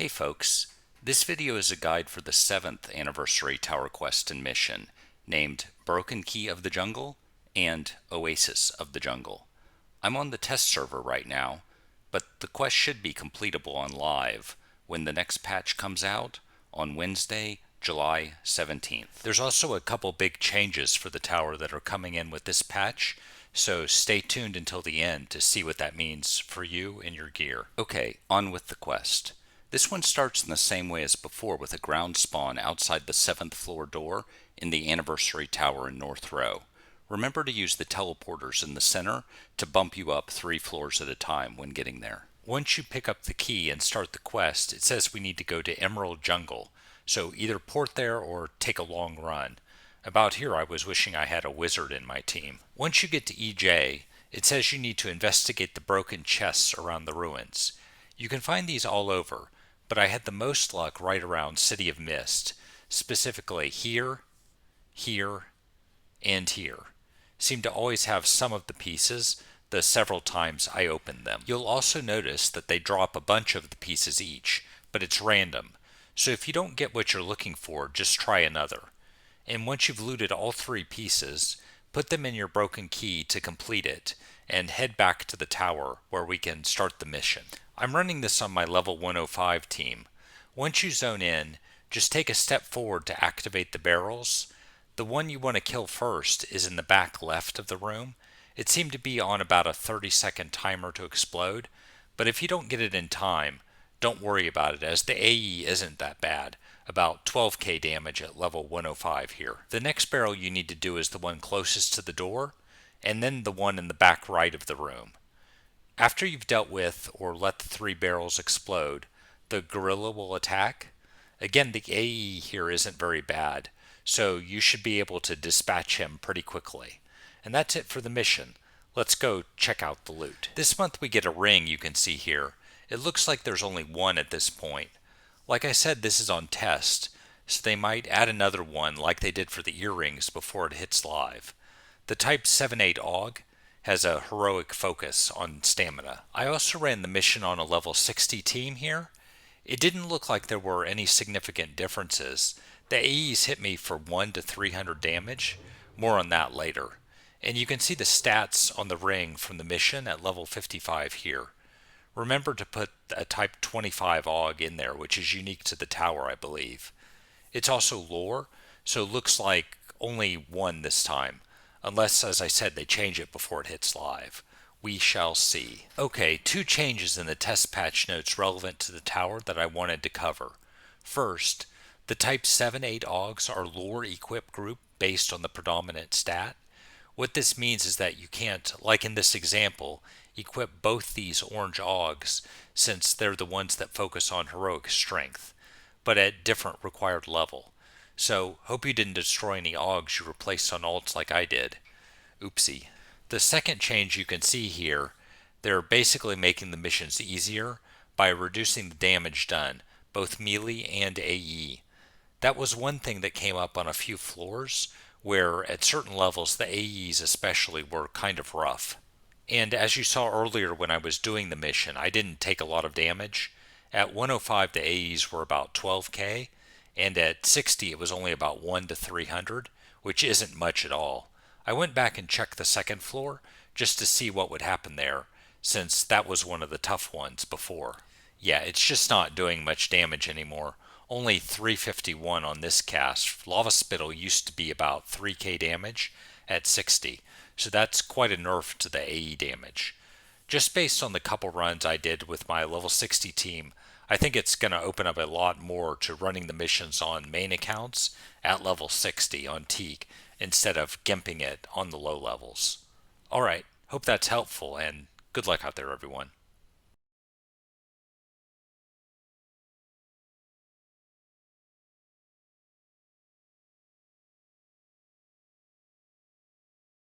Hey folks, this video is a guide for the 7th anniversary tower quest and mission named Broken Key of the Jungle and Oasis of the Jungle. I'm on the test server right now, but the quest should be completable on live when the next patch comes out on Wednesday, July 17th. There's also a couple big changes for the tower that are coming in with this patch, so stay tuned until the end to see what that means for you and your gear. Okay, on with the quest. This one starts in the same way as before with a ground spawn outside the 7th floor door in the anniversary tower in North Row. Remember to use the teleporters in the center to bump you up 3 floors at a time when getting there. Once you pick up the key and start the quest, it says we need to go to Emerald Jungle, so either port there or take a long run. About here I was wishing I had a wizard in my team. Once you get to EJ, it says you need to investigate the broken chests around the ruins. You can find these all over, but I had the most luck right around City of Mist, specifically here, here, and here. Seem to always have some of the pieces the several times I opened them. You'll also notice that they drop a bunch of the pieces each, but it's random. So if you don't get what you're looking for, just try another. And once you've looted all 3 pieces, put them in your broken key to complete it, and head back to the tower where we can start the mission. I'm running this on my level 105 team. Once you zone in, just take a step forward to activate the barrels. The one you want to kill first is in the back left of the room. It seemed to be on about a 30-second timer to explode, but if you don't get it in time, don't worry about it as the AE isn't that bad. About 12k damage at level 105 here. The next barrel you need to do is the one closest to the door, and then the one in the back right of the room. After you've dealt with or let the 3 barrels explode, the gorilla will attack. Again, the AE here isn't very bad, so you should be able to dispatch him pretty quickly. And that's it for the mission. Let's go check out the loot. This month we get a ring you can see here. It looks like there's only one at this point. Like I said, this is on test, so they might add another one like they did for the earrings before it hits live. The Type 7-8 AUG has a heroic focus on stamina. I also ran the mission on a level 60 team here. It didn't look like there were any significant differences. The AEs hit me for 1 to 300 damage. More on that later. And you can see the stats on the ring from the mission at level 55 here. Remember to put a Type 25 AUG in there, which is unique to the tower, I believe. It's also lore, so it looks like only one this time. Unless, as I said, they change it before it hits live. We shall see. Okay, 2 changes in the test patch notes relevant to the tower that I wanted to cover. First, the Type 7-8 AUGs are lore equip group based on the predominant stat. What this means is that you can't, like in this example, equip both these orange AUGs since they're the ones that focus on heroic strength, but at different required level. So, hope you didn't destroy any AUGs you replaced on alts like I did. Oopsie. The second change you can see here, they're basically making the missions easier by reducing the damage done, both melee and AE. That was one thing that came up on a few floors, where at certain levels the AEs especially were kind of rough. And as you saw earlier when I was doing the mission, I didn't take a lot of damage. At 105 the AEs were about 12k, and at 60 it was only about 1 to 300, which isn't much at all. I went back and checked the 2nd floor just to see what would happen there, since that was one of the tough ones before. Yeah, it's just not doing much damage anymore. Only 351 on this cast. Lava Spittle used to be about 3k damage at 60, so that's quite a nerf to the AE damage. Just based on the couple runs I did with my level 60 team, I think it's going to open up a lot more to running the missions on main accounts at level 60 on Teak instead of gimping it on the low levels. Alright, hope that's helpful and good luck out there everyone.